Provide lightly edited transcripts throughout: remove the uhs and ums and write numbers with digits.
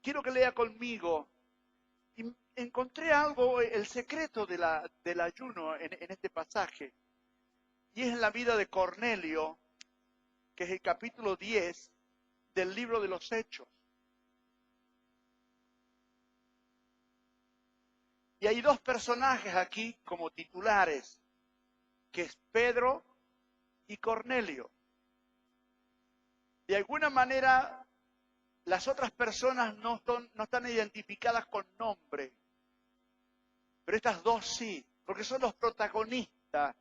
quiero que lea conmigo. Y encontré algo, el secreto del ayuno en este pasaje. Y es en la vida de Cornelio, que es el capítulo 10 del libro de los Hechos. Y hay dos personajes aquí como titulares, que es Pedro y Cornelio. De alguna manera, las otras personas no están identificadas con nombre, pero estas dos sí, porque son los protagonistas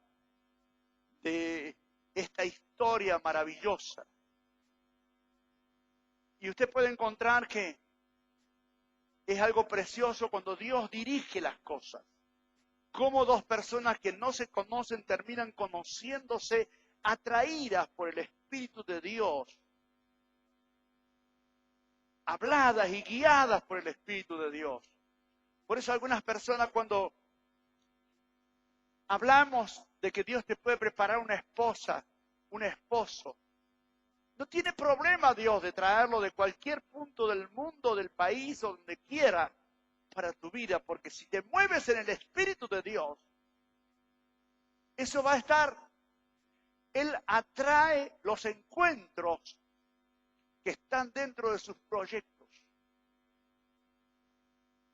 de esta historia maravillosa. Y usted puede encontrar que es algo precioso cuando Dios dirige las cosas. Cómo dos personas que no se conocen terminan conociéndose, atraídas por el Espíritu de Dios, habladas y guiadas por el Espíritu de Dios. Por eso algunas personas cuando hablamos de que Dios te puede preparar una esposa, un esposo, no tiene problema Dios de traerlo de cualquier punto del mundo, del país, o donde quiera, para tu vida, porque si te mueves en el Espíritu de Dios, eso va a estar. Él atrae los encuentros que están dentro de sus proyectos.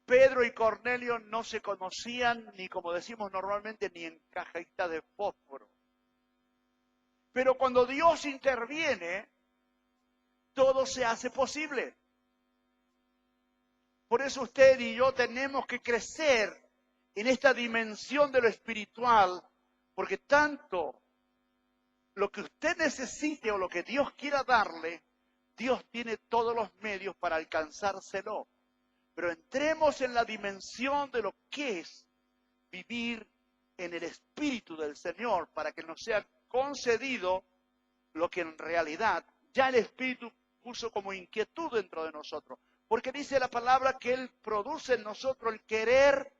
Pedro y Cornelio no se conocían ni, como decimos normalmente, ni en cajita de fósforo. Pero cuando Dios interviene, todo se hace posible. Por eso usted y yo tenemos que crecer en esta dimensión de lo espiritual, porque tanto lo que usted necesite o lo que Dios quiera darle, Dios tiene todos los medios para alcanzárselo. Pero entremos en la dimensión de lo que es vivir en el Espíritu del Señor, para que nos sea concedido lo que en realidad ya el Espíritu puso como inquietud dentro de nosotros. Porque dice la palabra que Él produce en nosotros el querer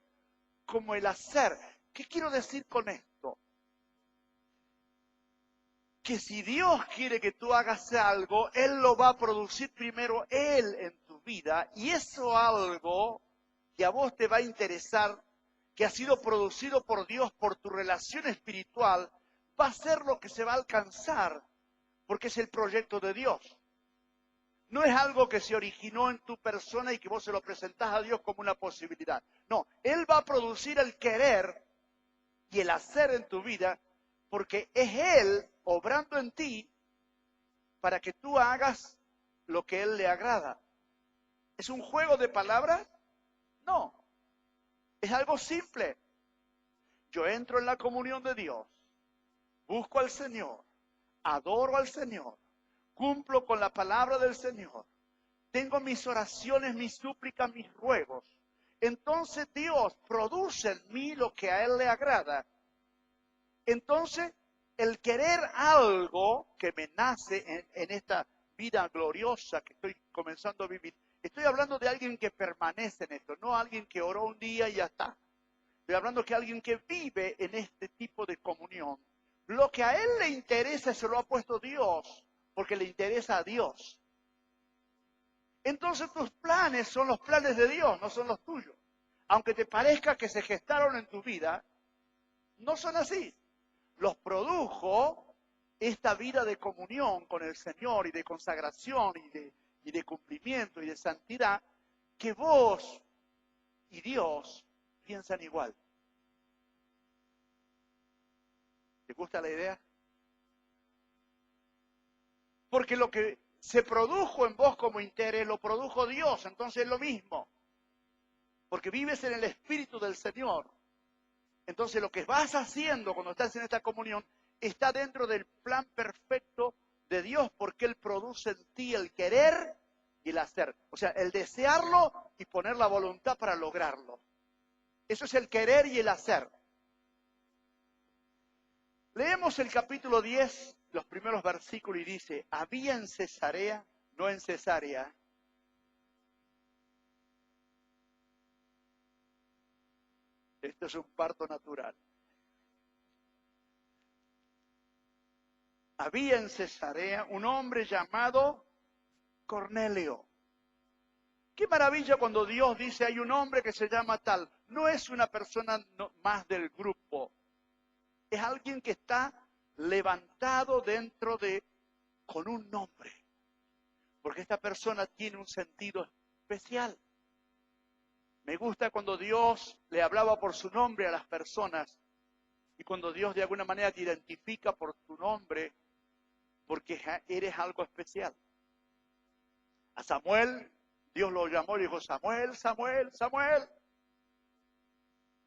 como el hacer. ¿Qué quiero decir con esto? Que si Dios quiere que tú hagas algo, Él lo va a producir primero Él en tu vida. Y eso algo que a vos te va a interesar, que ha sido producido por Dios por tu relación espiritual, va a ser lo que se va a alcanzar, porque es el proyecto de Dios. No es algo que se originó en tu persona y que vos se lo presentás a Dios como una posibilidad. No, Él va a producir el querer y el hacer en tu vida, porque es Él obrando en ti para que tú hagas lo que Él le agrada. ¿Es un juego de palabras? No, es algo simple. Yo entro en la comunión de Dios, busco al Señor, adoro al Señor, cumplo con la palabra del Señor, tengo mis oraciones, mis súplicas, mis ruegos. Entonces Dios produce en mí lo que a Él le agrada. Entonces, el querer algo que me nace en esta vida gloriosa que estoy comenzando a vivir, estoy hablando de alguien que permanece en esto, no alguien que oró un día y ya está. Estoy hablando de alguien que vive en este tipo de comunión. Lo que a él le interesa se lo ha puesto Dios, porque le interesa a Dios. Entonces tus planes son los planes de Dios, no son los tuyos. Aunque te parezca que se gestaron en tu vida, no son así. Los produjo esta vida de comunión con el Señor y de consagración y de cumplimiento y de santidad, que vos y Dios piensan igual. ¿Te gusta la idea? Porque lo que se produjo en vos como interés, lo produjo Dios, entonces es lo mismo. Porque vives en el Espíritu del Señor. Entonces lo que vas haciendo cuando estás en esta comunión está dentro del plan perfecto de Dios, porque Él produce en ti el querer y el hacer. O sea, el desearlo y poner la voluntad para lograrlo. Eso es el querer y el hacer. Leemos el capítulo 10, los primeros versículos, y dice: había en Cesarea, no en Cesarea, esto es un parto natural. Había en Cesarea un hombre llamado Cornelio, Qué maravilla cuando Dios dice hay un hombre que se llama tal. No es una persona más del grupo. Es alguien que está levantado dentro con un nombre. Porque esta persona tiene un sentido especial. Me gusta cuando Dios le hablaba por su nombre a las personas y cuando Dios de alguna manera te identifica por tu nombre porque eres algo especial. A Samuel, Dios lo llamó y dijo, Samuel, Samuel, Samuel.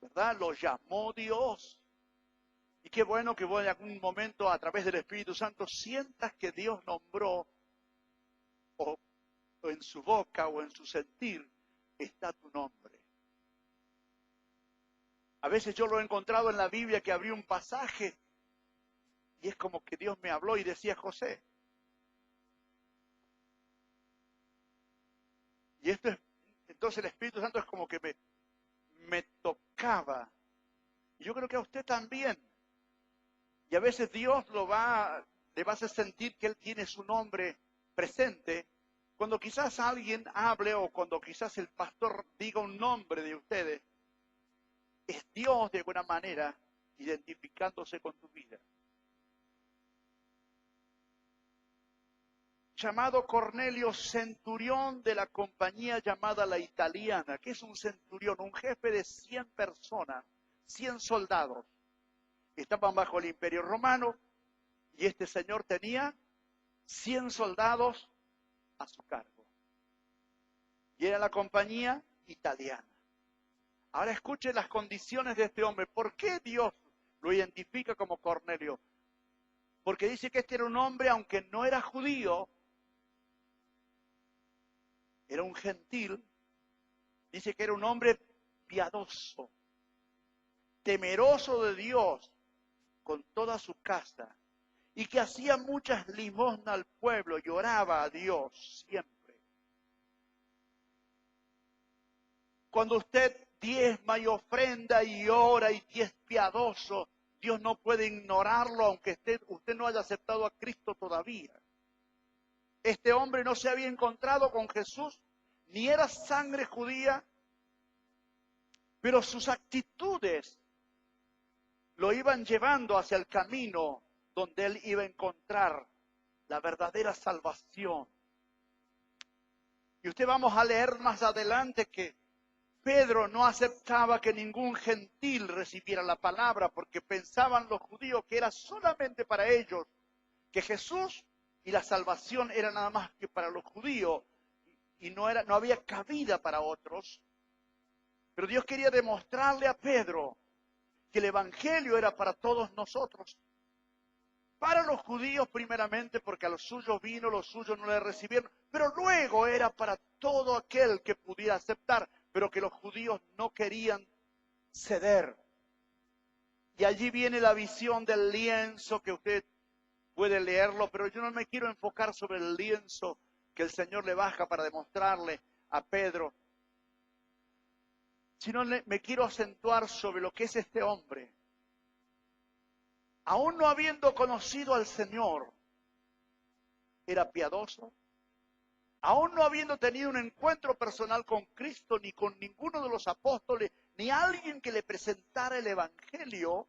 ¿Verdad? Lo llamó Dios. Y qué bueno que vos en algún momento a través del Espíritu Santo sientas que Dios nombró o en su boca o en su sentir está tu nombre. A veces yo lo he encontrado en la Biblia que abrí un pasaje y es como que Dios me habló y decía José. Y esto es, entonces el Espíritu Santo es como que me tocaba. Y yo creo que a usted también. Y a veces Dios le va a hacer sentir que Él tiene su nombre presente. Cuando quizás alguien hable o cuando quizás el pastor diga un nombre de ustedes, es Dios de alguna manera identificándose con tu vida. Llamado Cornelio, centurión de la compañía llamada La Italiana. ¿Qué es un centurión? Un jefe de 100 personas, 100 soldados. Estaban bajo el Imperio Romano y este señor tenía 100 soldados a su cargo. Y era la compañía italiana. Ahora escuchen las condiciones de este hombre. ¿Por qué Dios lo identifica como Cornelio? Porque dice que este era un hombre, aunque no era judío, era un gentil, dice que era un hombre piadoso, temeroso de Dios con toda su casa, y que hacía muchas limosnas al pueblo, lloraba a Dios siempre. Cuando usted diezma y ofrenda y ora y es piadoso, Dios no puede ignorarlo aunque usted no haya aceptado a Cristo todavía. Este hombre no se había encontrado con Jesús, ni era sangre judía, pero sus actitudes lo iban llevando hacia el camino donde él iba a encontrar la verdadera salvación. Y usted vamos a leer más adelante que Pedro no aceptaba que ningún gentil recibiera la palabra porque pensaban los judíos que era solamente para ellos, que Jesús y la salvación era nada más que para los judíos y no había cabida para otros. Pero Dios quería demostrarle a Pedro que el evangelio era para todos nosotros. Para los judíos primeramente, porque a los suyos vino, los suyos no le recibieron, pero luego era para todo aquel que pudiera aceptar, pero que los judíos no querían ceder. Y allí viene la visión del lienzo, que usted puede leerlo, pero yo no me quiero enfocar sobre el lienzo que el Señor le baja para demostrarle a Pedro, sino me quiero acentuar sobre lo que es este hombre. Aún no habiendo conocido al Señor, era piadoso. Aún no habiendo tenido un encuentro personal con Cristo, ni con ninguno de los apóstoles, ni alguien que le presentara el Evangelio,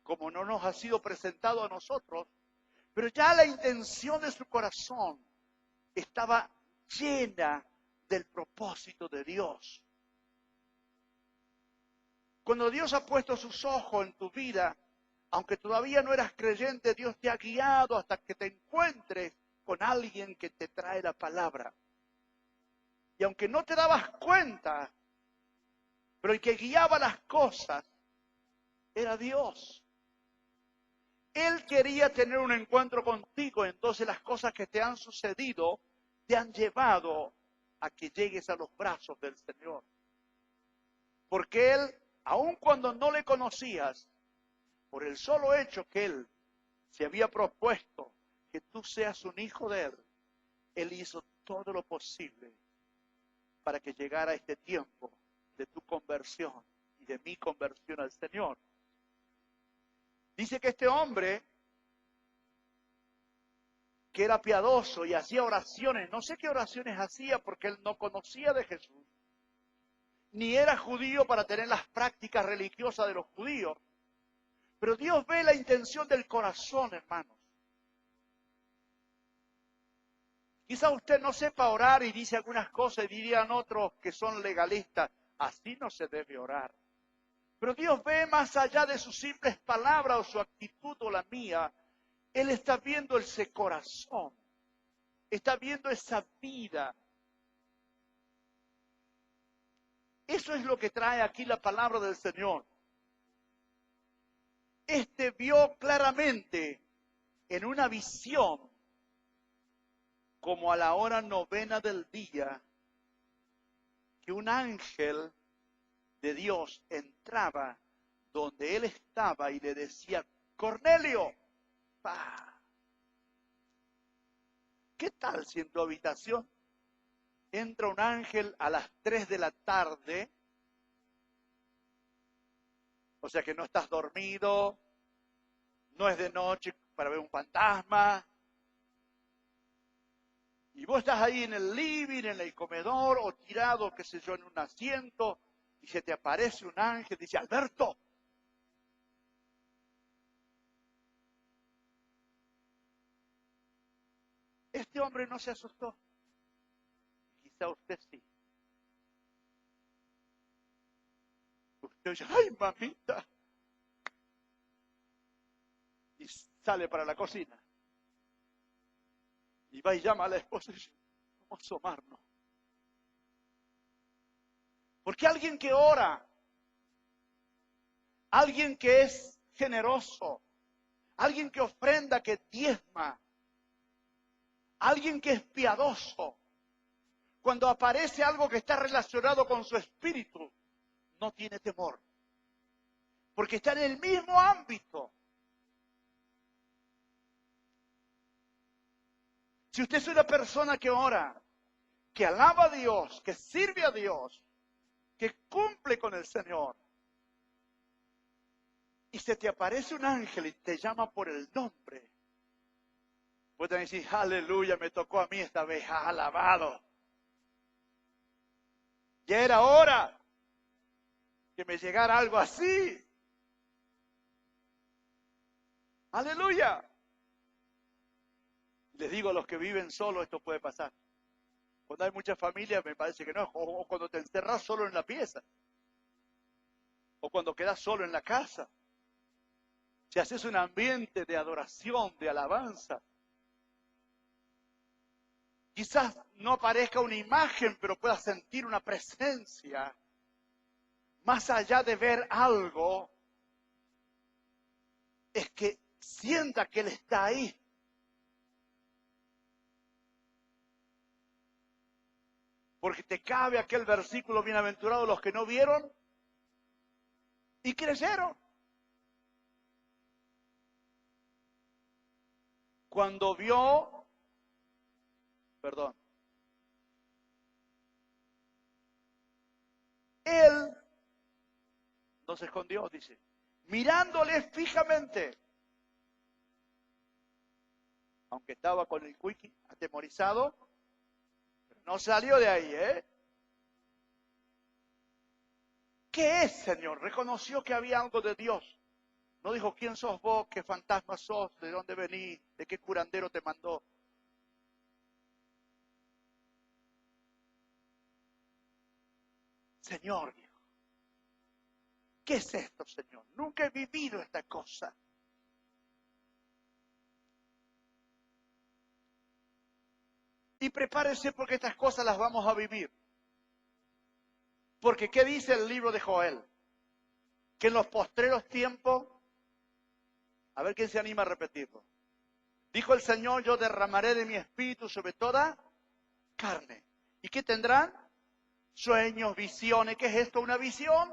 como no nos ha sido presentado a nosotros, pero ya la intención de su corazón estaba llena del propósito de Dios. Cuando Dios ha puesto sus ojos en tu vida, aunque todavía no eras creyente, Dios te ha guiado hasta que te encuentres con alguien que te trae la palabra. Y aunque no te dabas cuenta, pero el que guiaba las cosas era Dios. Él quería tener un encuentro contigo, entonces las cosas que te han sucedido te han llevado a que llegues a los brazos del Señor. Porque Él, aun cuando no le conocías, por el solo hecho que Él se había propuesto que tú seas un hijo de Él, Él hizo todo lo posible para que llegara este tiempo de tu conversión y de mi conversión al Señor. Dice que este hombre que era piadoso y hacía oraciones. No sé qué oraciones hacía porque él no conocía de Jesús. Ni era judío para tener las prácticas religiosas de los judíos. Pero Dios ve la intención del corazón, hermanos. Quizá usted no sepa orar y dice algunas cosas y dirían otros que son legalistas. Así no se debe orar. Pero Dios ve más allá de sus simples palabras o su actitud o la mía. Él está viendo ese corazón. Está viendo esa vida. Eso es lo que trae aquí la palabra del Señor. Este vio claramente en una visión, como a la hora 9 del día, que un ángel de Dios entraba donde él estaba y le decía, Cornelio, ¡pah! ¿Qué tal si en tu habitación entra un ángel a las 3 de la tarde? O sea que no estás dormido, no es de noche para ver un fantasma. Y vos estás ahí en el living, en el comedor, o tirado, qué sé yo, en un asiento, y se te aparece un ángel, dice, Alberto. Este hombre no se asustó. Quizá usted sí. Usted dice, ¡ay, mamita! Y sale para la cocina. Y va y llama a la esposa y dice, vamos a asomarnos. Porque alguien que ora, alguien que es generoso, alguien que ofrenda, que diezma, alguien que es piadoso, cuando aparece algo que está relacionado con su espíritu, no tiene temor. Porque está en el mismo ámbito. Si usted es una persona que ora, que alaba a Dios, que sirve a Dios, que cumple con el Señor, y se te aparece un ángel y te llama por el nombre, pueden decir, aleluya, me tocó a mí esta vez, alabado. Ya era hora que me llegara algo así. Aleluya. Les digo a los que viven solos, esto puede pasar. Cuando hay mucha familia, me parece que no. O cuando te encerras solo en la pieza. O cuando quedas solo en la casa. Si haces un ambiente de adoración, de alabanza. Quizás no aparezca una imagen, pero puedas sentir una presencia. Más allá de ver algo, es que sienta que Él está ahí. Porque te cabe aquel versículo, bienaventurados los que no vieron y creyeron. Cuando vio, él no se escondió, dice, mirándole fijamente, aunque estaba con el cuiqui atemorizado, pero no salió de ahí, ¿eh? ¿Qué es, Señor? Reconoció que había algo de Dios. No dijo, ¿quién sos vos? ¿Qué fantasma sos? ¿De dónde venís? ¿De qué curandero te mandó? Señor, dijo, ¿qué es esto, Señor? Nunca he vivido esta cosa. Y prepárese porque estas cosas las vamos a vivir. Porque ¿qué dice el libro de Joel? Que en los postreros tiempos, a ver quién se anima a repetirlo. Dijo el Señor, yo derramaré de mi espíritu sobre toda carne. ¿Y qué tendrán? Sueños, visiones. ¿Qué es esto? ¿Una visión?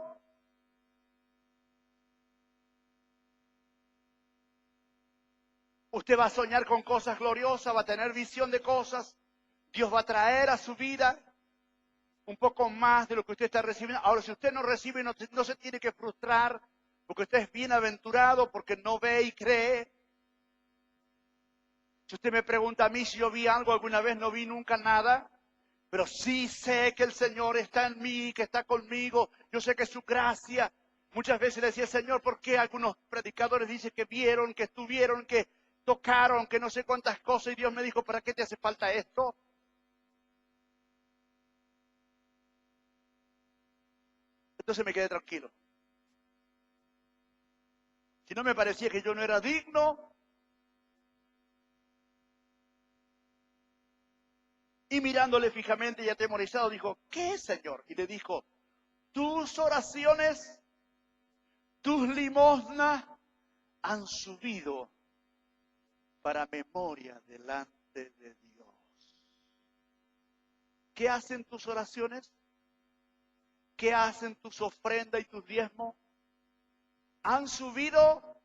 Usted va a soñar con cosas gloriosas, va a tener visión de cosas. Dios va a traer a su vida un poco más de lo que usted está recibiendo. Ahora, si usted no recibe, no se tiene que frustrar, porque usted es bienaventurado, porque no ve y cree. Si usted me pregunta a mí si yo vi algo alguna vez, no vi nunca nada. Pero sí sé que el Señor está en mí, que está conmigo. Yo sé que su gracia. Muchas veces le decía, Señor, ¿por qué algunos predicadores dicen que vieron, que estuvieron, que tocaron, que no sé cuántas cosas? Y Dios me dijo, ¿para qué te hace falta esto? Entonces me quedé tranquilo. Si no me parecía que yo no era digno. Y mirándole fijamente y atemorizado, dijo, ¿qué, Señor? Y le dijo, tus oraciones, tus limosnas han subido para memoria delante de Dios. ¿Qué hacen tus oraciones? ¿Qué hacen tus ofrendas y tus diezmos? ¿Han subido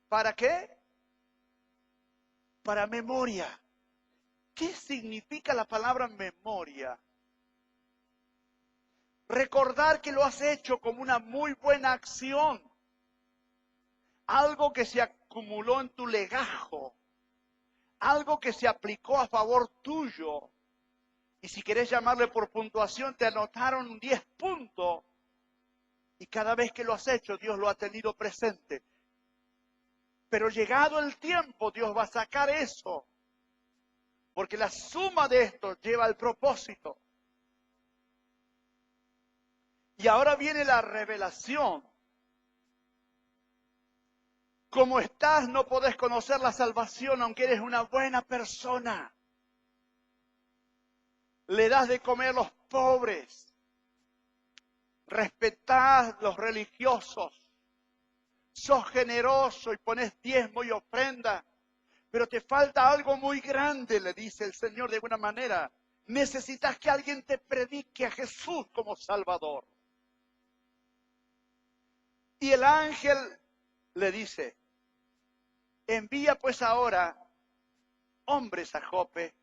para qué? Para memoria. ¿Qué significa la palabra memoria? Recordar que lo has hecho como una muy buena acción. Algo que se acumuló en tu legajo. Algo que se aplicó a favor tuyo. Y si querés llamarle por puntuación, te anotaron 10 puntos. Y cada vez que lo has hecho, Dios lo ha tenido presente. Pero llegado el tiempo, Dios va a sacar eso. Porque la suma de esto lleva al propósito. Y ahora viene la revelación. Como estás, no podés conocer la salvación, aunque eres una buena persona. Le das de comer a los pobres. Respetás los religiosos. Sos generoso y pones diezmo y ofrenda. Pero te falta algo muy grande, le dice el Señor de alguna manera. Necesitas que alguien te predique a Jesús como Salvador. Y el ángel le dice, envía pues ahora hombres a Jope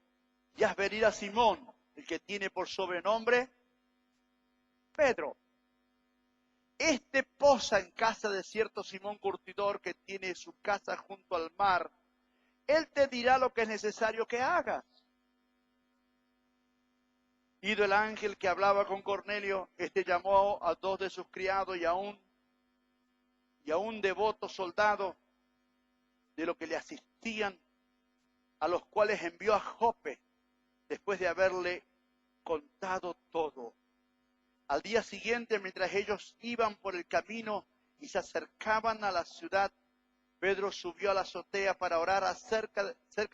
y haz venir a Simón, el que tiene por sobrenombre Pedro. Este posa en casa de cierto Simón Curtidor que tiene su casa junto al mar. Él te dirá lo que es necesario que hagas. Ido el ángel que hablaba con Cornelio, este llamó a 2 de sus criados y a un devoto soldado de los que le asistían, a los cuales envió a Jope después de haberle contado todo. Al día siguiente, mientras ellos iban por el camino y se acercaban a la ciudad, Pedro subió a la azotea para orar cerca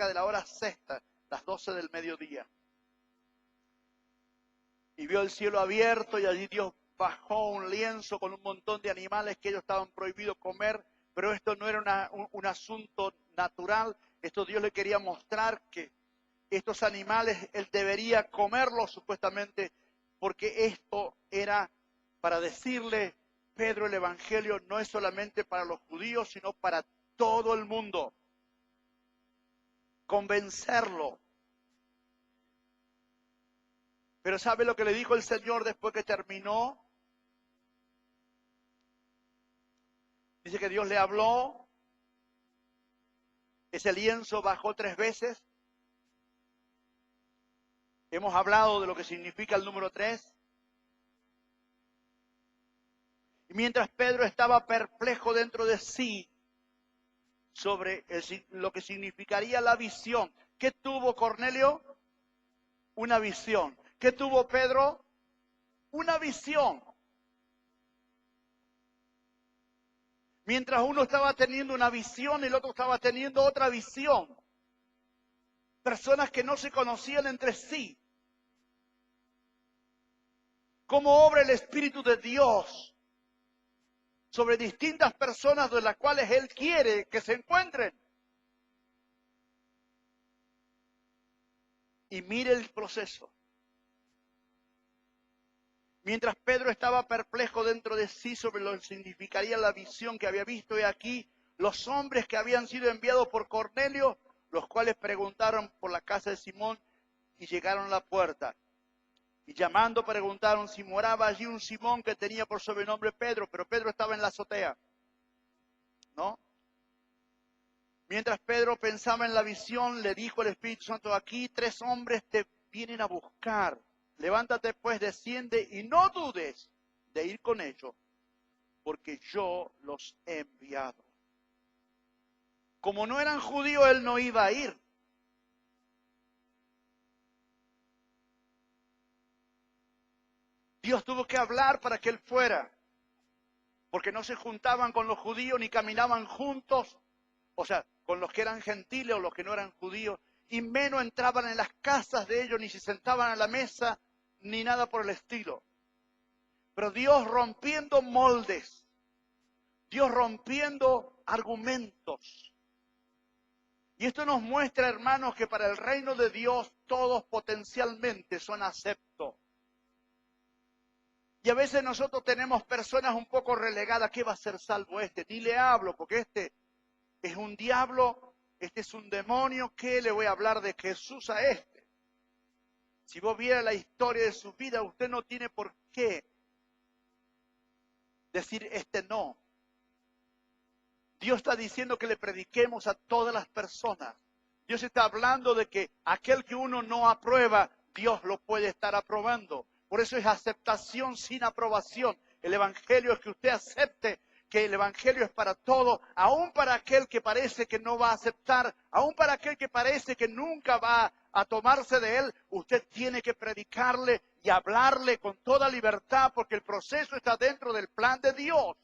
de la hora sexta, las 12 del mediodía. Y vio el cielo abierto y allí Dios bajó un lienzo con un montón de animales que ellos estaban prohibidos comer, pero esto no era un asunto natural. Esto Dios le quería mostrar que estos animales él debería comerlos supuestamente, porque esto era para decirle, Pedro, el evangelio no es solamente para los judíos, sino para todo el mundo. Convencerlo. Pero ¿sabe lo que le dijo el Señor después que terminó? Dice que Dios le habló. Ese lienzo bajó 3 veces. Hemos hablado de lo que significa el número 3. Y mientras Pedro estaba perplejo dentro de sí sobre lo que significaría la visión. ¿Qué tuvo Cornelio? Una visión. ¿Qué tuvo Pedro? Una visión. Mientras uno estaba teniendo una visión, el otro estaba teniendo otra visión. Personas que no se conocían entre sí. ¿Cómo obra el Espíritu de Dios sobre distintas personas de las cuales Él quiere que se encuentren? Y mire el proceso. Mientras Pedro estaba perplejo dentro de sí sobre lo que significaría la visión que había visto, he aquí los hombres que habían sido enviados por Cornelio, los cuales preguntaron por la casa de Simón y llegaron a la puerta. Y llamando preguntaron si moraba allí un Simón que tenía por sobrenombre Pedro, pero Pedro estaba en la azotea. ¿No? Mientras Pedro pensaba en la visión, le dijo el Espíritu Santo, aquí 3 hombres te vienen a buscar. Levántate pues, desciende y no dudes de ir con ellos, porque yo los he enviado. Como no eran judíos, él no iba a ir. Dios tuvo que hablar para que él fuera, porque no se juntaban con los judíos ni caminaban juntos, o sea, con los que eran gentiles o los que no eran judíos, y menos entraban en las casas de ellos, ni se sentaban a la mesa, ni nada por el estilo. Pero Dios rompiendo moldes, Dios rompiendo argumentos. Y esto nos muestra, hermanos, que para el reino de Dios todos potencialmente son aceptos. Y a veces nosotros tenemos personas un poco relegadas. ¿Qué va a ser salvo este? Ni le hablo, porque este es un diablo, este es un demonio. ¿Qué le voy a hablar de Jesús a este? Si vos vieras la historia de su vida, usted no tiene por qué decir este no. Dios está diciendo que le prediquemos a todas las personas. Dios está hablando de que aquel que uno no aprueba, Dios lo puede estar aprobando. Por eso es aceptación sin aprobación. El evangelio es que usted acepte que el evangelio es para todo, aún para aquel que parece que no va a aceptar, aún para aquel que parece que nunca va a tomarse de él. Usted tiene que predicarle y hablarle con toda libertad, porque el proceso está dentro del plan de Dios.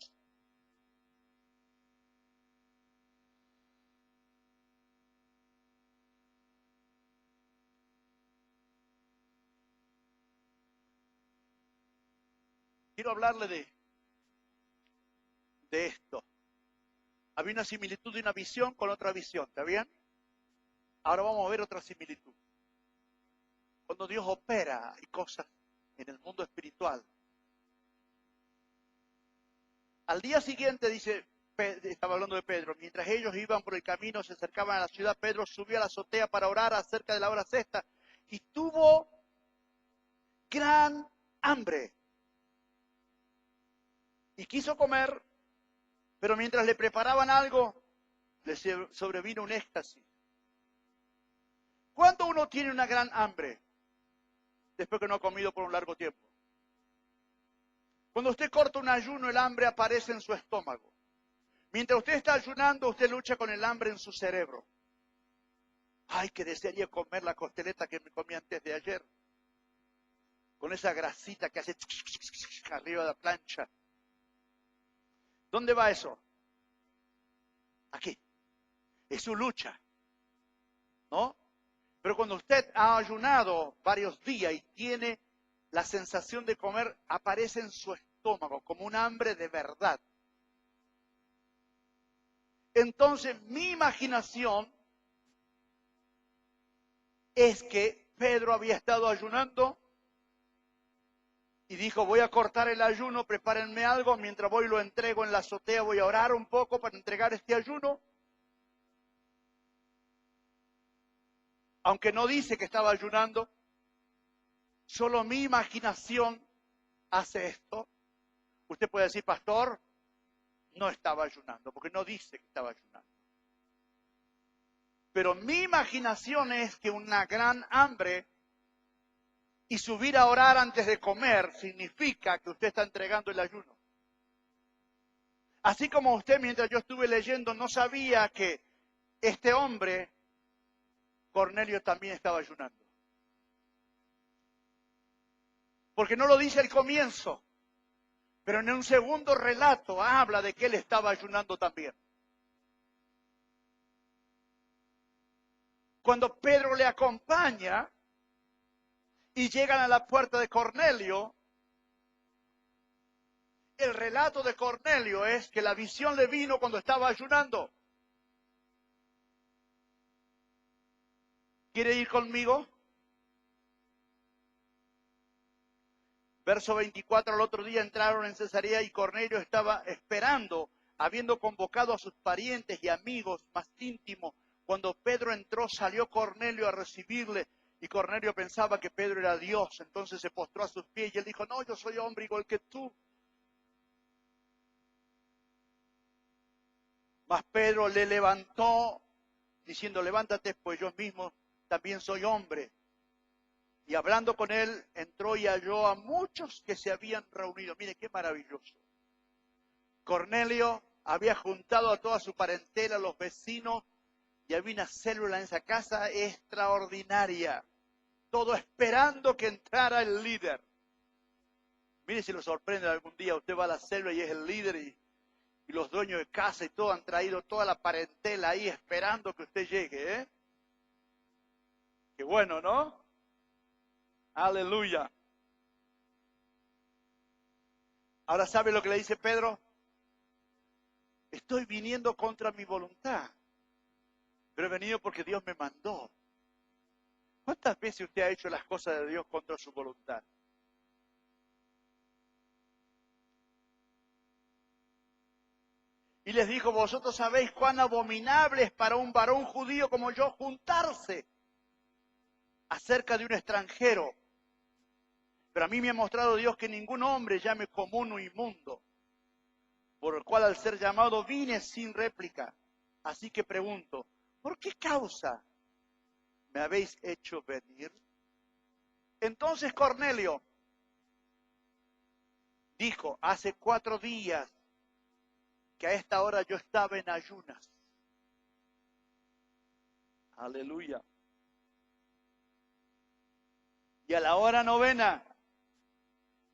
Quiero hablarle de esto. Había una similitud de una visión con otra visión, ¿está bien? Ahora vamos a ver otra similitud. Cuando Dios opera, hay cosas en el mundo espiritual. Al día siguiente, dice, estaba hablando de Pedro, mientras ellos iban por el camino, se acercaban a la ciudad, Pedro subió a la azotea para orar acerca de la hora sexta y tuvo gran hambre. Y quiso comer, pero mientras le preparaban algo, le sobrevino un éxtasis. ¿Cuándo uno tiene una gran hambre? Después que no ha comido por un largo tiempo. Cuando usted corta un ayuno, el hambre aparece en su estómago. Mientras usted está ayunando, usted lucha con el hambre en su cerebro. Ay, que desearía comer la costeleta que me comí antes de ayer. Con esa grasita que hace arriba de la plancha. ¿Dónde va eso? Aquí. Es su lucha. ¿No? Pero cuando usted ha ayunado varios días y tiene la sensación de comer, aparece en su estómago como un hambre de verdad. Entonces, mi imaginación es que Pedro había estado ayunando y dijo, voy a cortar el ayuno, prepárenme algo, mientras voy lo entrego en la azotea, voy a orar un poco para entregar este ayuno. Aunque no dice que estaba ayunando, solo mi imaginación hace esto. Usted puede decir, pastor, no estaba ayunando, porque no dice que estaba ayunando. Pero mi imaginación es que una gran hambre y subir a orar antes de comer significa que usted está entregando el ayuno. Así como usted, mientras yo estuve leyendo, no sabía que este hombre, Cornelio, también estaba ayunando. Porque no lo dice al comienzo, pero en un segundo relato habla de que él estaba ayunando también. Cuando Pedro le acompaña y llegan a la puerta de Cornelio, el relato de Cornelio es que la visión le vino cuando estaba ayunando. ¿Quiere ir conmigo? Verso 24, al otro día entraron en Cesarea y Cornelio estaba esperando, habiendo convocado a sus parientes y amigos más íntimos. Cuando Pedro entró, salió Cornelio a recibirle y Cornelio pensaba que Pedro era Dios. Entonces se postró a sus pies y él dijo, no, yo soy hombre igual que tú. Mas Pedro le levantó diciendo, levántate, pues yo mismo también soy hombre. Y hablando con él, entró y halló a muchos que se habían reunido. Mire qué maravilloso. Cornelio había juntado a toda su parentela, los vecinos, y había una célula en esa casa extraordinaria. Todo esperando que entrara el líder. Mire si lo sorprende algún día. Usted va a la célula y es el líder y los dueños de casa y todo han traído toda la parentela ahí esperando que usted llegue, ¿eh? Qué bueno, ¿no? Aleluya. Ahora, ¿sabe lo que le dice Pedro? Estoy viniendo contra mi voluntad, pero he venido porque Dios me mandó. ¿Cuántas veces usted ha hecho las cosas de Dios contra su voluntad? Y les dijo, vosotros sabéis cuán abominable es para un varón judío como yo juntarse acerca de un extranjero. Pero a mí me ha mostrado Dios que ningún hombre llame común o inmundo, por el cual al ser llamado vine sin réplica. Así que pregunto, ¿por qué causa me habéis hecho venir? Entonces Cornelio dijo, hace 4 días que a esta hora yo estaba en ayunas. Aleluya. Y a la hora 9,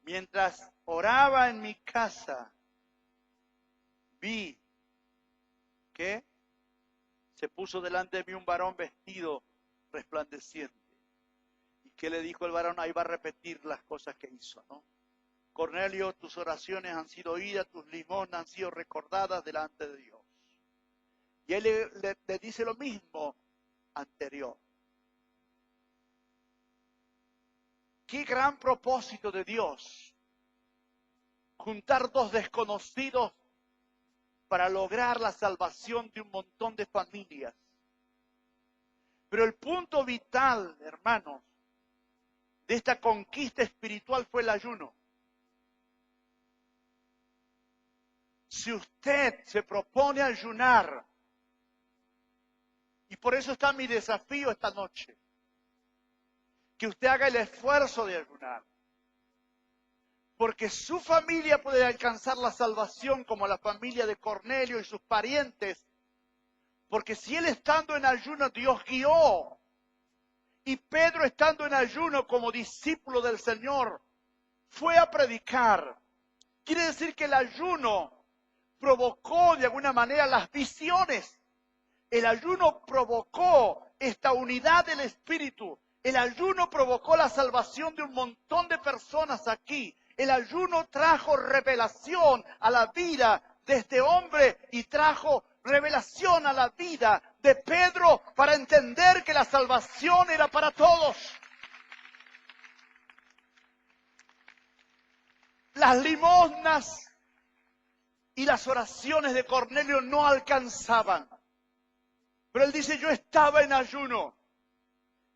mientras oraba en mi casa, vi que se puso delante de mí un varón vestido resplandeciente. ¿Y qué le dijo el varón? Ahí va a repetir las cosas que hizo, ¿no? Cornelio, tus oraciones han sido oídas, tus limosnas han sido recordadas delante de Dios. Y él le dice lo mismo anterior. Qué gran propósito de Dios. Juntar 2 desconocidos para lograr la salvación de un montón de familias. Pero el punto vital, hermanos, de esta conquista espiritual fue el ayuno. Si usted se propone ayunar, y por eso está mi desafío esta noche, que usted haga el esfuerzo de ayunar, porque su familia puede alcanzar la salvación como la familia de Cornelio y sus parientes, porque si él estando en ayuno, Dios guió, y Pedro estando en ayuno como discípulo del Señor, fue a predicar. Quiere decir que el ayuno provocó de alguna manera las visiones. El ayuno provocó esta unidad del Espíritu. El ayuno provocó la salvación de un montón de personas aquí. El ayuno trajo revelación a la vida de este hombre y trajo revelación a la vida de Pedro para entender que la salvación era para todos. Las limosnas y las oraciones de Cornelio no alcanzaban. Pero él dice, yo estaba en ayuno.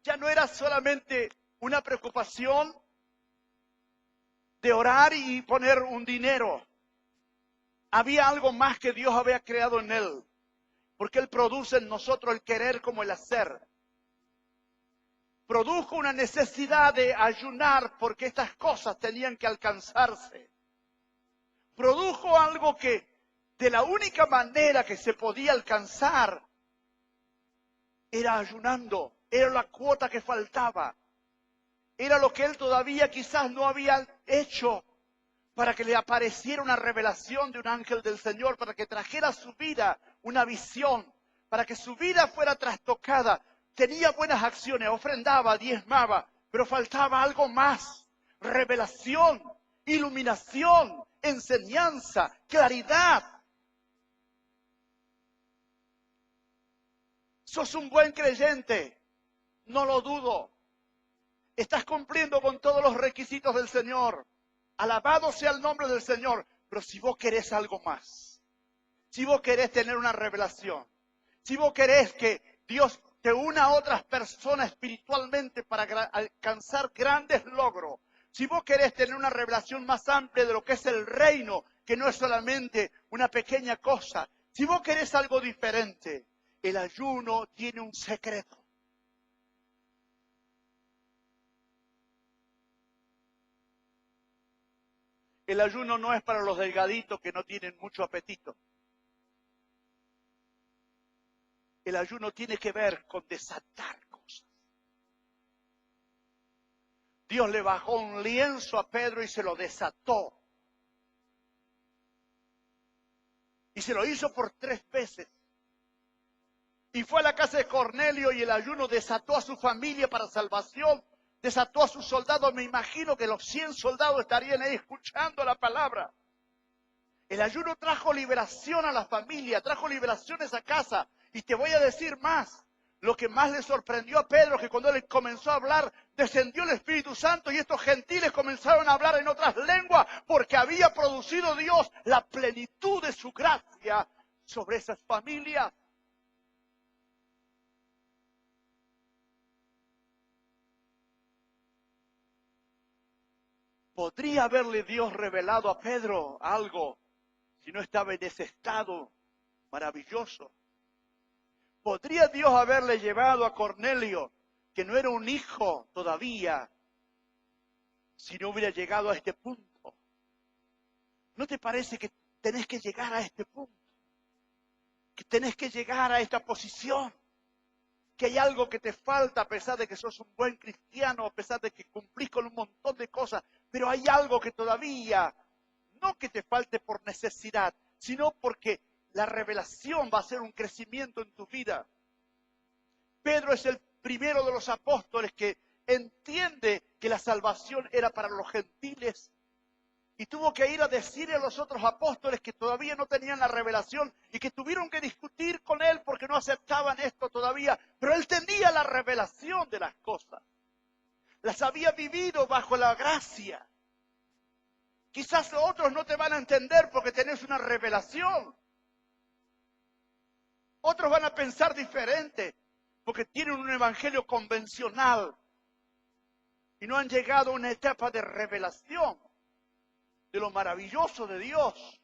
Ya no era solamente una preocupación de orar y poner un dinero. Había algo más que Dios había creado en él. Porque Él produce en nosotros el querer como el hacer. Produjo una necesidad de ayunar porque estas cosas tenían que alcanzarse. Produjo algo que de la única manera que se podía alcanzar era ayunando. Era la cuota que faltaba. Era lo que él todavía quizás no había hecho para que le apareciera una revelación de un ángel del Señor, para que trajera a su vida una visión, para que su vida fuera trastocada. Tenía buenas acciones, ofrendaba, diezmaba, pero faltaba algo más. Revelación, iluminación, enseñanza, claridad. Sos un buen creyente, no lo dudo. Estás cumpliendo con todos los requisitos del Señor. Alabado sea el nombre del Señor. Pero si vos querés algo más, si vos querés tener una revelación, si vos querés que Dios te una a otras personas espiritualmente para alcanzar grandes logros, si vos querés tener una revelación más amplia de lo que es el reino, que no es solamente una pequeña cosa, si vos querés algo diferente, El ayuno tiene un secreto. El ayuno no es para los delgaditos que no tienen mucho apetito. El ayuno tiene que ver con desatar cosas. Dios le bajó un lienzo a Pedro y se lo desató. Y se lo hizo por 3 veces. Y fue a la casa de Cornelio y el ayuno desató a su familia para salvación. Desató a sus soldados. Me imagino que los 100 soldados estarían ahí escuchando la palabra. El ayuno trajo liberación a la familia, trajo liberación a esa casa. Y te voy a decir más. Lo que más le sorprendió a Pedro, que cuando él comenzó a hablar, descendió el Espíritu Santo y estos gentiles comenzaron a hablar en otras lenguas, porque había producido Dios la plenitud de su gracia sobre esas familias. ¿Podría haberle Dios revelado a Pedro algo si no estaba en ese estado maravilloso? ¿Podría Dios haberle llevado a Cornelio, que no era un hijo todavía, si no hubiera llegado a este punto? ¿No te parece que tenés que llegar a este punto? Que tenés que llegar a esta posición. Que hay algo que te falta a pesar de que sos un buen cristiano, a pesar de que cumplís con un montón de cosas, pero hay algo que todavía, no que te falte por necesidad, sino porque la revelación va a ser un crecimiento en tu vida. Pedro es el primero de los apóstoles que entiende que la salvación era para los gentiles. Y tuvo que ir a decirle a los otros apóstoles que todavía no tenían la revelación y que tuvieron que discutir con él porque no aceptaban esto todavía. Pero él tenía la revelación de las cosas. Las había vivido bajo la gracia. Quizás otros no te van a entender porque tenés una revelación. Otros van a pensar diferente porque tienen un evangelio convencional y no han llegado a una etapa de revelación de lo maravilloso de Dios.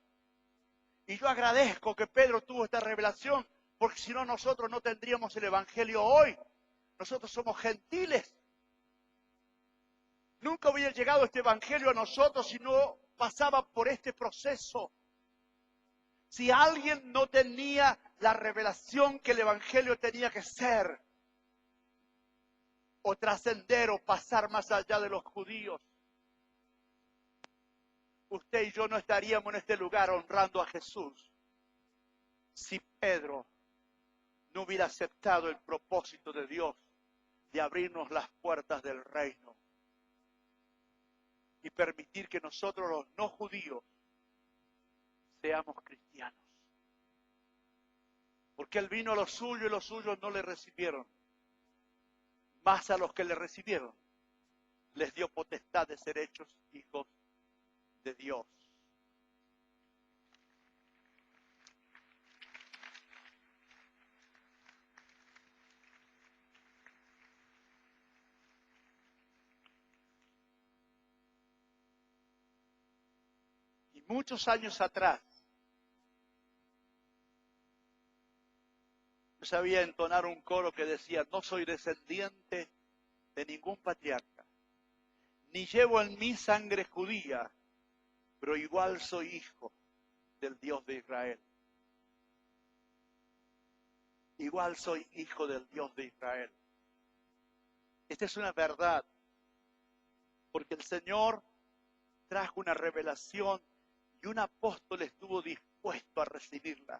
Y yo agradezco que Pedro tuvo esta revelación, porque si no nosotros no tendríamos el evangelio hoy. Nosotros somos gentiles. Nunca hubiera llegado este evangelio a nosotros si no pasaba por este proceso. Si alguien no tenía la revelación que el evangelio tenía que ser, o trascender o pasar más allá de los judíos, usted y yo no estaríamos en este lugar honrando a Jesús si Pedro no hubiera aceptado el propósito de Dios de abrirnos las puertas del reino y permitir que nosotros los no judíos seamos cristianos. Porque Él vino a los suyos y los suyos no le recibieron. Más a los que le recibieron les dio potestad de ser hechos hijos de Dios. Y muchos años atrás, yo sabía entonar un coro que decía: no soy descendiente de ningún patriarca, ni llevo en mí sangre judía, pero igual soy hijo del Dios de Israel. Igual soy hijo del Dios de Israel. Esta es una verdad, porque el Señor trajo una revelación y un apóstol estuvo dispuesto a recibirla.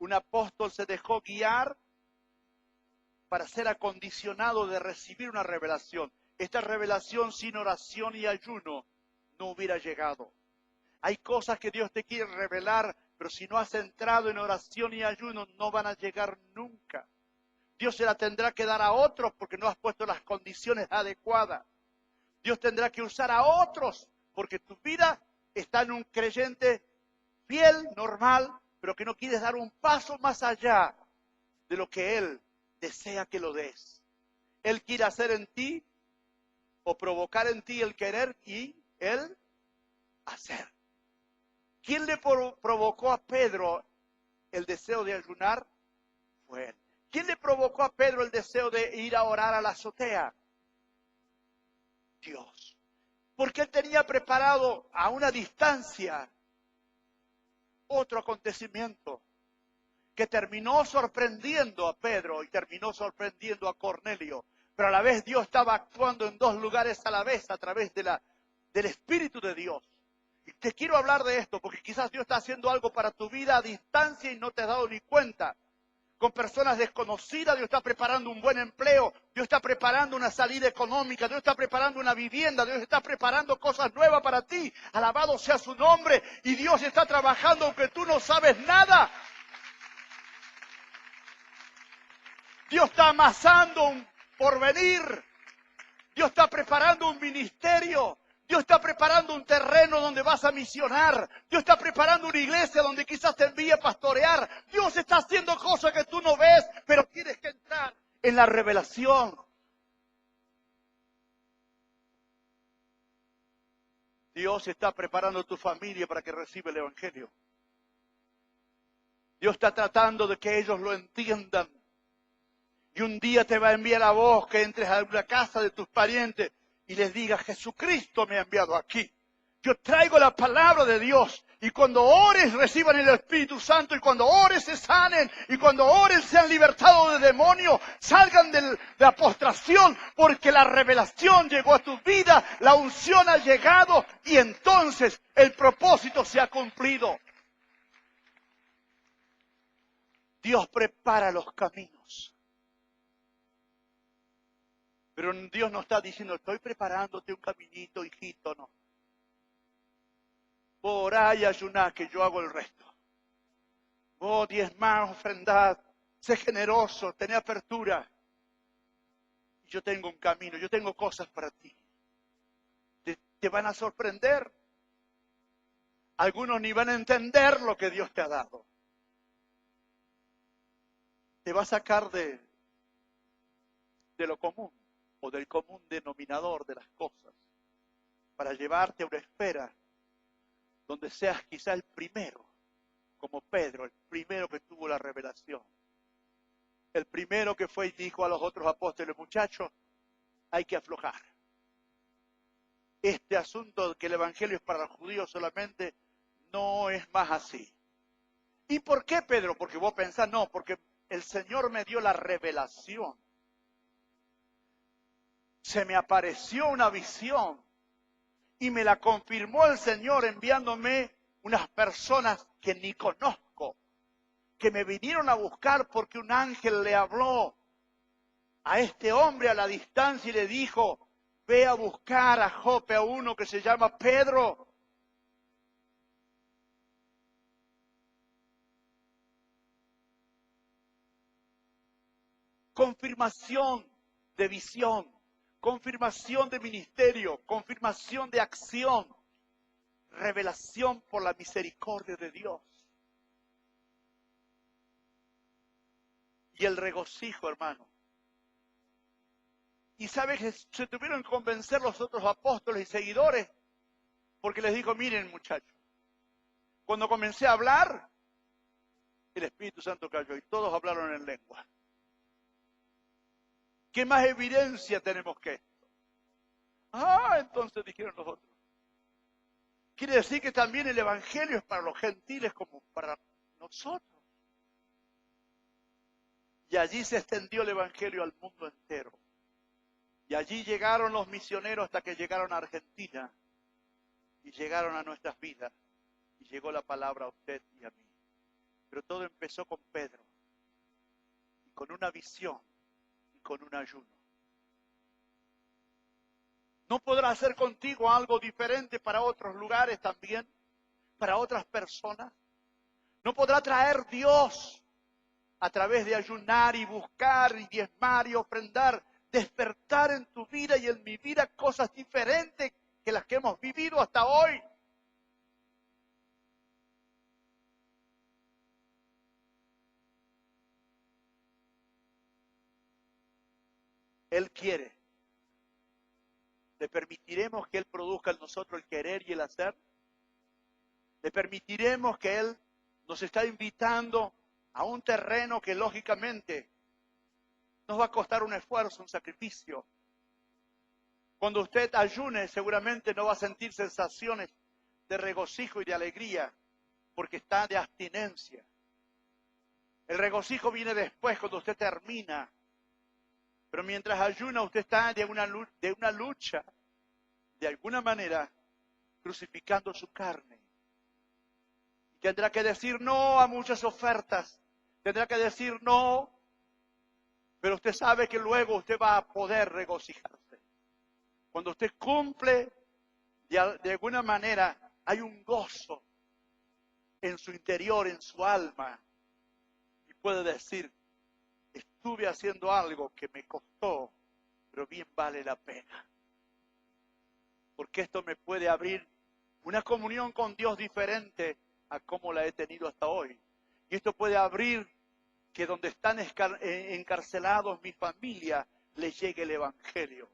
Un apóstol se dejó guiar para ser acondicionado de recibir una revelación. Esta revelación sin oración y ayuno no hubiera llegado. Hay cosas que Dios te quiere revelar, pero si no has entrado en oración y ayuno no van a llegar nunca. Dios se la tendrá que dar a otros porque no has puesto las condiciones adecuadas. Dios tendrá que usar a otros porque tu vida está en un creyente fiel, normal, pero que no quieres dar un paso más allá de lo que Él desea que lo des. Él quiere hacer en ti o provocar en ti el querer y el hacer. ¿Quién le provocó a Pedro el deseo de ayunar? fue él. ¿Quién le provocó a Pedro el deseo de ir a orar a la azotea? Dios. Porque él tenía preparado a una distancia otro acontecimiento que terminó sorprendiendo a Pedro y terminó sorprendiendo a Cornelio. Pero a la vez Dios estaba actuando en dos lugares a la vez a través del Espíritu de Dios. Y te quiero hablar de esto porque quizás Dios está haciendo algo para tu vida a distancia y no te has dado ni cuenta. Con personas desconocidas, Dios está preparando un buen empleo, Dios está preparando una salida económica, Dios está preparando una vivienda, Dios está preparando cosas nuevas para ti. Alabado sea su nombre y Dios está trabajando aunque tú no sabes nada. Dios está amasando un porvenir, Dios está preparando un ministerio. Dios está preparando un terreno donde vas a misionar. Dios está preparando una iglesia donde quizás te envíe a pastorear. Dios está haciendo cosas que tú no ves, pero tienes que entrar en la revelación. Dios está preparando tu familia para que reciba el Evangelio. Dios está tratando de que ellos lo entiendan. Y un día te va a enviar a vos que entres a la casa de tus parientes y les digas, Jesucristo me ha enviado aquí. Yo traigo la palabra de Dios. Y cuando ores reciban el Espíritu Santo. Y cuando ores se sanen. Y cuando ores sean libertados de demonios. Salgan de la postración. Porque la revelación llegó a tu vida. La unción ha llegado. Y entonces el propósito se ha cumplido. Dios prepara los caminos. Pero Dios no está diciendo, estoy preparándote un caminito, hijito, no. Vos orá y ayuná, que yo hago el resto. Vos diezmá, ofrendad, sé generoso, tené apertura. Yo tengo un camino, yo tengo cosas para ti. Te van a sorprender. Algunos ni van a entender lo que Dios te ha dado. Te va a sacar de lo común o del común denominador de las cosas para llevarte a una esfera donde seas quizá el primero, como Pedro, el primero que tuvo la revelación. El primero que fue y dijo a los otros apóstoles, muchachos, hay que aflojar. Este asunto de que el Evangelio es para los judíos solamente, no es más así. ¿Y por qué, Pedro? Porque vos pensás, no, porque el Señor me dio la revelación. Se me apareció una visión y me la confirmó el Señor enviándome unas personas que ni conozco, que me vinieron a buscar porque un ángel le habló a este hombre a la distancia y le dijo, ve a buscar a Jope a uno que se llama Pedro. Confirmación de visión, confirmación de ministerio, confirmación de acción, revelación por la misericordia de Dios. Y el regocijo, hermano. Y sabe que se tuvieron que convencer los otros apóstoles y seguidores, porque les dijo, miren muchachos, cuando comencé a hablar, el Espíritu Santo cayó y todos hablaron en lengua. ¿Qué más evidencia tenemos que esto? Entonces dijeron los otros. Quiere decir que también el Evangelio es para los gentiles como para nosotros. Y allí se extendió el Evangelio al mundo entero. Y allí llegaron los misioneros hasta que llegaron a Argentina. Y llegaron a nuestras vidas. Y llegó la palabra a usted y a mí. Pero todo empezó con Pedro. Y con una visión. Y con un ayuno. ¿No podrá hacer contigo algo diferente para otros lugares también? ¿Para otras personas? ¿No podrá traer Dios a través de ayunar y buscar y diezmar y ofrendar, despertar en tu vida y en mi vida cosas diferentes que las que hemos vivido hasta hoy? Él quiere. ¿Le permitiremos que Él produzca en nosotros el querer y el hacer? ¿Le permitiremos que Él nos está invitando a un terreno que lógicamente nos va a costar un esfuerzo, un sacrificio. Cuando usted ayune, seguramente no va a sentir sensaciones de regocijo y de alegría, porque está de abstinencia. El regocijo viene después, cuando usted termina. Pero mientras ayuna, usted está de una lucha, de alguna manera, crucificando su carne. Y tendrá que decir no a muchas ofertas. Tendrá que decir no, pero usted sabe que luego usted va a poder regocijarse. Cuando usted cumple, de alguna manera, hay un gozo en su interior, en su alma. Y puede decir, estuve haciendo algo que me costó, pero bien vale la pena. Porque esto me puede abrir una comunión con Dios diferente a como la he tenido hasta hoy. Y esto puede abrir que donde están encarcelados mi familia, les llegue el Evangelio.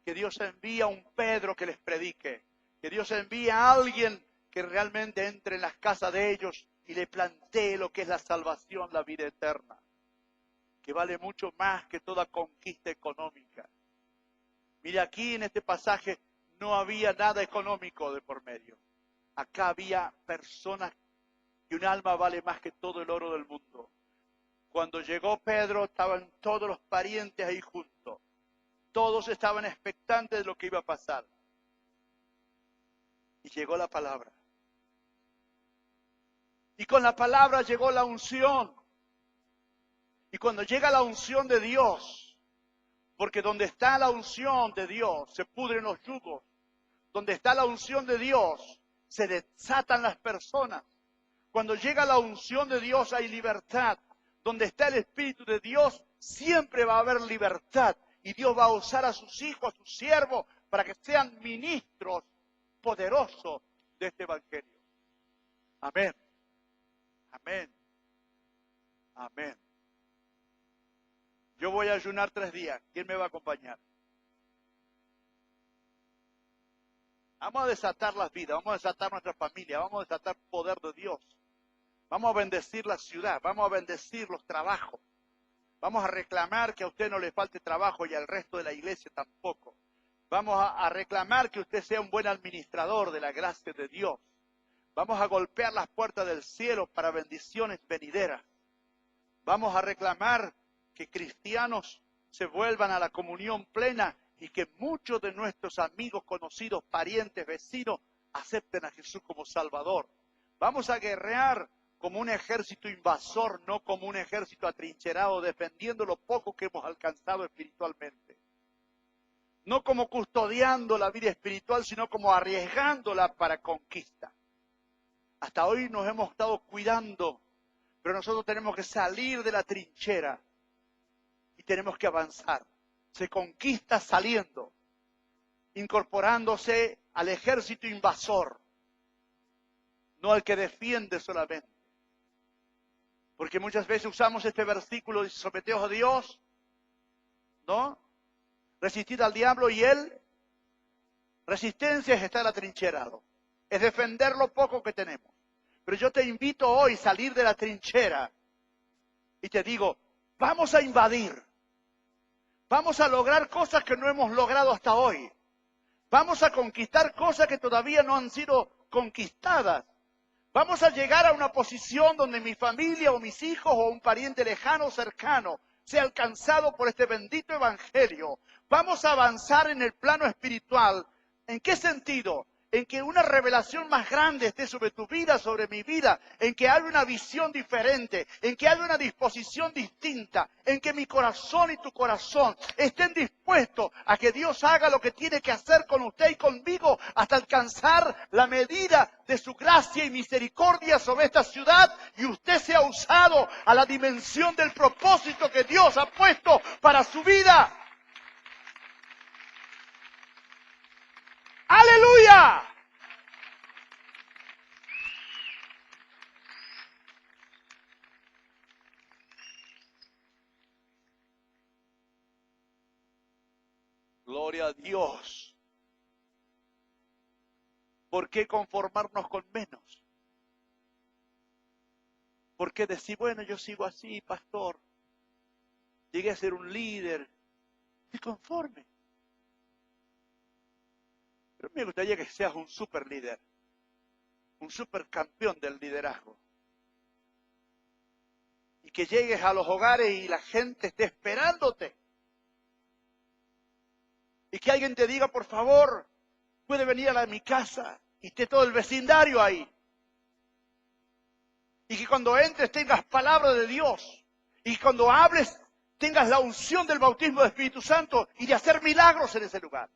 Que Dios envíe a un Pedro que les predique. Que Dios envíe a alguien que realmente entre en las casas de ellos y le plantee lo que es la salvación, la vida eterna. Que vale mucho más que toda conquista económica. Mire, aquí en este pasaje no había nada económico de por medio. Acá había personas y un alma vale más que todo el oro del mundo. Cuando llegó Pedro, estaban todos los parientes ahí juntos. Todos estaban expectantes de lo que iba a pasar. Y llegó la palabra. Y con la palabra llegó la unción. Y cuando llega la unción de Dios, porque donde está la unción de Dios, se pudren los yugos. Donde está la unción de Dios, se desatan las personas. Cuando llega la unción de Dios hay libertad. Donde está el Espíritu de Dios, siempre va a haber libertad. Y Dios va a usar a sus hijos, a sus siervos, para que sean ministros poderosos de este Evangelio. Amén. Amén. Amén. Yo voy a ayunar 3 días. ¿Quién me va a acompañar? Vamos a desatar las vidas, vamos a desatar nuestra familia, vamos a desatar el poder de Dios. Vamos a bendecir la ciudad, vamos a bendecir los trabajos. Vamos a reclamar que a usted no le falte trabajo y al resto de la iglesia tampoco. Vamos a reclamar que usted sea un buen administrador de la gracia de Dios. Vamos a golpear las puertas del cielo para bendiciones venideras. Vamos a reclamar que cristianos se vuelvan a la comunión plena y que muchos de nuestros amigos, conocidos, parientes, vecinos, acepten a Jesús como Salvador. Vamos a guerrear como un ejército invasor, no como un ejército atrincherado, defendiendo lo poco que hemos alcanzado espiritualmente. No como custodiando la vida espiritual, sino como arriesgándola para conquista. Hasta hoy nos hemos estado cuidando, pero nosotros tenemos que salir de la trinchera y tenemos que avanzar. Se conquista saliendo, incorporándose al ejército invasor, no al que defiende solamente. Porque muchas veces usamos este versículo, dice, someteos a Dios, ¿no? Resistid al diablo y él, resistencia es estar atrincherado, es defender lo poco que tenemos. Pero yo te invito hoy a salir de la trinchera y te digo, vamos a invadir, vamos a lograr cosas que no hemos logrado hasta hoy, vamos a conquistar cosas que todavía no han sido conquistadas. Vamos a llegar a una posición donde mi familia o mis hijos o un pariente lejano o cercano sea alcanzado por este bendito evangelio. Vamos a avanzar en el plano espiritual. ¿En qué sentido? En que una revelación más grande esté sobre tu vida, sobre mi vida, en que haya una visión diferente, en que haya una disposición distinta, en que mi corazón y tu corazón estén dispuestos a que Dios haga lo que tiene que hacer con usted y conmigo hasta alcanzar la medida de su gracia y misericordia sobre esta ciudad y usted sea usado a la dimensión del propósito que Dios ha puesto para su vida. ¡Aleluya! Gloria a Dios. ¿Por qué conformarnos con menos? ¿Por qué decir, bueno, yo sigo así, pastor? Llegué a ser un líder. Estoy conforme. Pero me gustaría que seas un super líder. Un super campeón del liderazgo. Y que llegues a los hogares y la gente esté esperándote. Y que alguien te diga, por favor, puede venir a mi casa. Y esté todo el vecindario ahí. Y que cuando entres tengas palabra de Dios. Y cuando hables tengas la unción del bautismo del Espíritu Santo y de hacer milagros en ese lugar.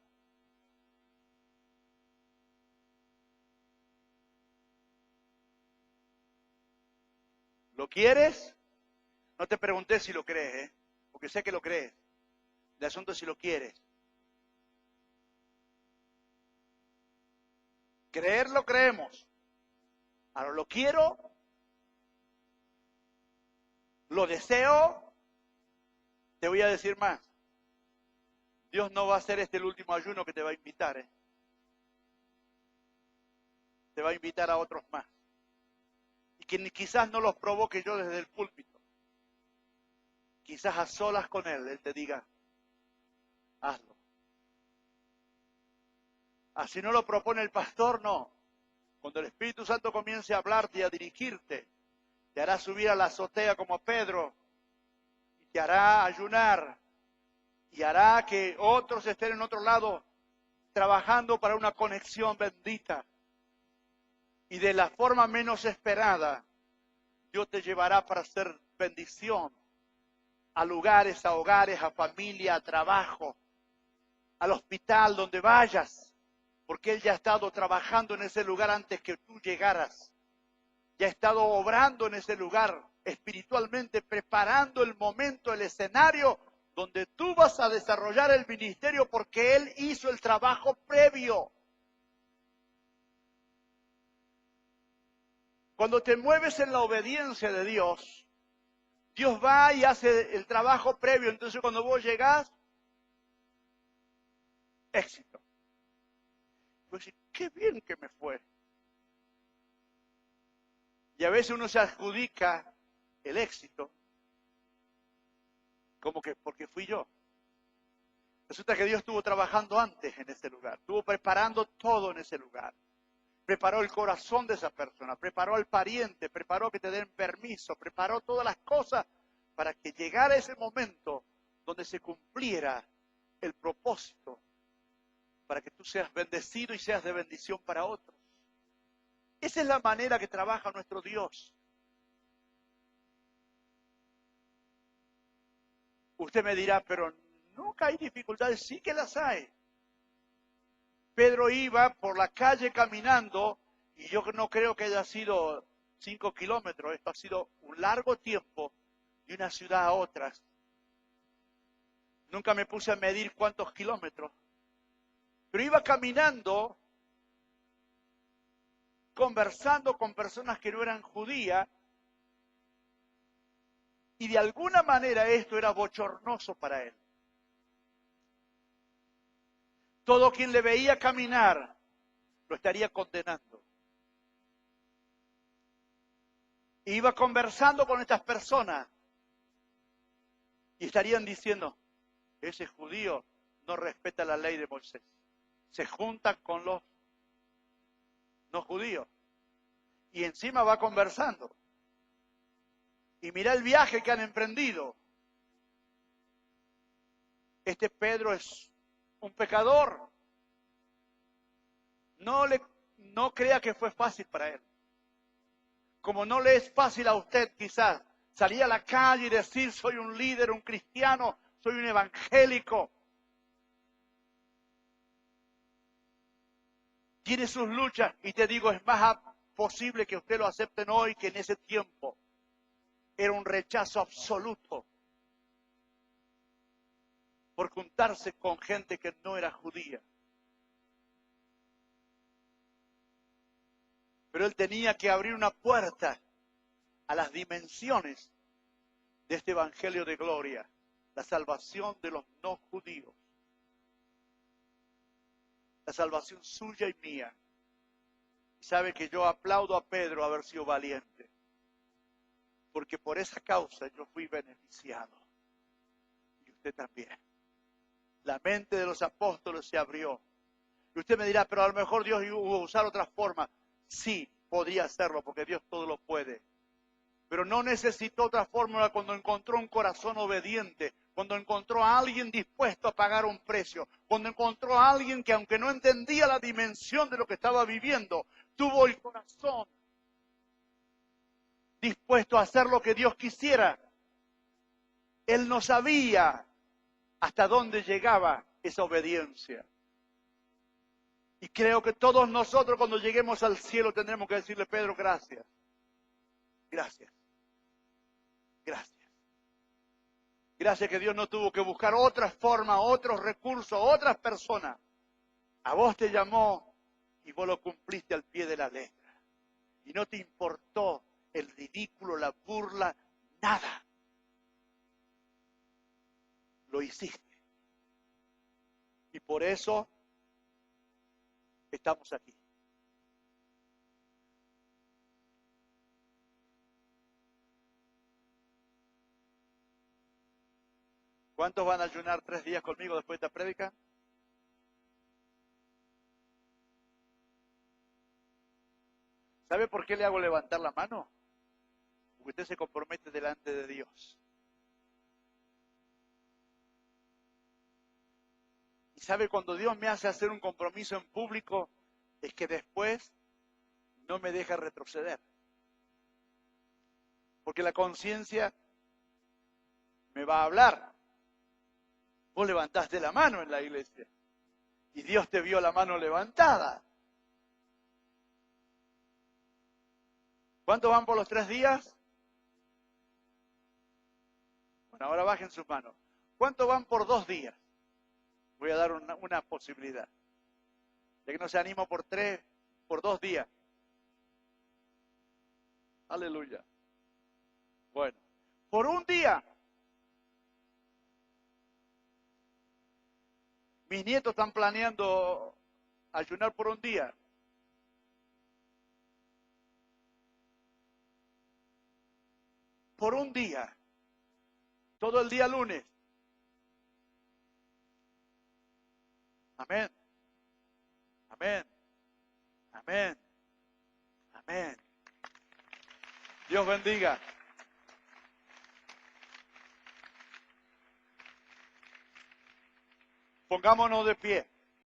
¿Lo quieres? No te pregunté si lo crees, porque sé que lo crees. El asunto es si lo quieres. Creer lo creemos. Ahora lo quiero, lo deseo. Te voy a decir más. Dios no va a hacer este el último ayuno que te va a invitar. Te va a invitar a otros más. Y que quizás no los provoque yo desde el púlpito. Quizás a solas con Él te diga, hazlo. Así no lo propone el pastor, no. Cuando el Espíritu Santo comience a hablarte y a dirigirte, te hará subir a la azotea como Pedro, y te hará ayunar, y hará que otros estén en otro lado, trabajando para una conexión bendita. Y de la forma menos esperada, Dios te llevará para hacer bendición a lugares, a hogares, a familia, a trabajo, al hospital, donde vayas, porque Él ya ha estado trabajando en ese lugar antes que tú llegaras. Ya ha estado obrando en ese lugar espiritualmente, preparando el momento, el escenario donde tú vas a desarrollar el ministerio porque Él hizo el trabajo previo. Cuando te mueves en la obediencia de Dios, Dios va y hace el trabajo previo. Entonces cuando vos llegás, éxito. Pues qué bien que me fue. Y a veces uno se adjudica el éxito como que porque fui yo. Resulta que Dios estuvo trabajando antes en ese lugar, estuvo preparando todo en ese lugar. Preparó el corazón de esa persona, preparó al pariente, preparó que te den permiso, preparó todas las cosas para que llegara ese momento donde se cumpliera el propósito, para que tú seas bendecido y seas de bendición para otros. Esa es la manera que trabaja nuestro Dios. Usted me dirá, pero nunca hay dificultades. Sí que las hay. Pedro iba por la calle caminando y yo no creo que haya sido 5 kilómetros. Esto ha sido un largo tiempo de una ciudad a otra. Nunca me puse a medir cuántos kilómetros. Pero iba caminando, conversando con personas que no eran judías. Y de alguna manera esto era bochornoso para él. Todo quien le veía caminar lo estaría condenando. Iba conversando con estas personas y estarían diciendo, ese judío no respeta la ley de Moisés. Se junta con los no judíos. Y encima va conversando. Y mira el viaje que han emprendido. Este Pedro es un pecador. No crea que fue fácil para él. Como no le es fácil a usted quizás salir a la calle y decir soy un líder, un cristiano, soy un evangélico. Tiene sus luchas y te digo, es más posible que usted lo acepten hoy que en ese tiempo. Era un rechazo absoluto por juntarse con gente que no era judía. Pero él tenía que abrir una puerta a las dimensiones de este evangelio de gloria, la salvación de los no judíos, la salvación suya y mía. Sabe que yo aplaudo a Pedro haber sido valiente. porque por esa causa yo fui beneficiado. Y usted también. La mente de los apóstoles se abrió. Y usted me dirá, pero a lo mejor Dios iba a usar otra forma. Sí, podría hacerlo, porque Dios todo lo puede. Pero no necesitó otra fórmula cuando encontró un corazón obediente, cuando encontró a alguien dispuesto a pagar un precio, cuando encontró a alguien que aunque no entendía la dimensión de lo que estaba viviendo, tuvo el corazón dispuesto a hacer lo que Dios quisiera. Él no sabía hasta dónde llegaba esa obediencia. Y creo que todos nosotros cuando lleguemos al cielo tendremos que decirle, Pedro, gracias. Gracias. Gracias. Gracias que Dios no tuvo que buscar otras formas, otros recursos, otras personas. A vos te llamó y vos lo cumpliste al pie de la letra. Y no te importó el ridículo, la burla, nada. Lo hiciste. Y por eso estamos aquí. ¿Cuántos van a ayunar 3 días conmigo después de esta prédica? ¿Sabe por qué le hago levantar la mano? Porque usted se compromete delante de Dios. Y sabe, cuando Dios me hace hacer un compromiso en público, es que después no me deja retroceder. Porque la conciencia me va a hablar. Vos levantaste la mano en la iglesia. Y Dios te vio la mano levantada. ¿Cuántos van por los 3 días? Bueno, ahora bajen sus manos. ¿Cuántos van por 2 días? Voy a dar una posibilidad. Ya que no se anima por 3, por 2 días. Aleluya. Bueno, por un día. Mis nietos están planeando ayunar por un día. Por un día. Todo el día lunes. Amén. Amén. Amén. Amén. Dios bendiga. Pongámonos de pie.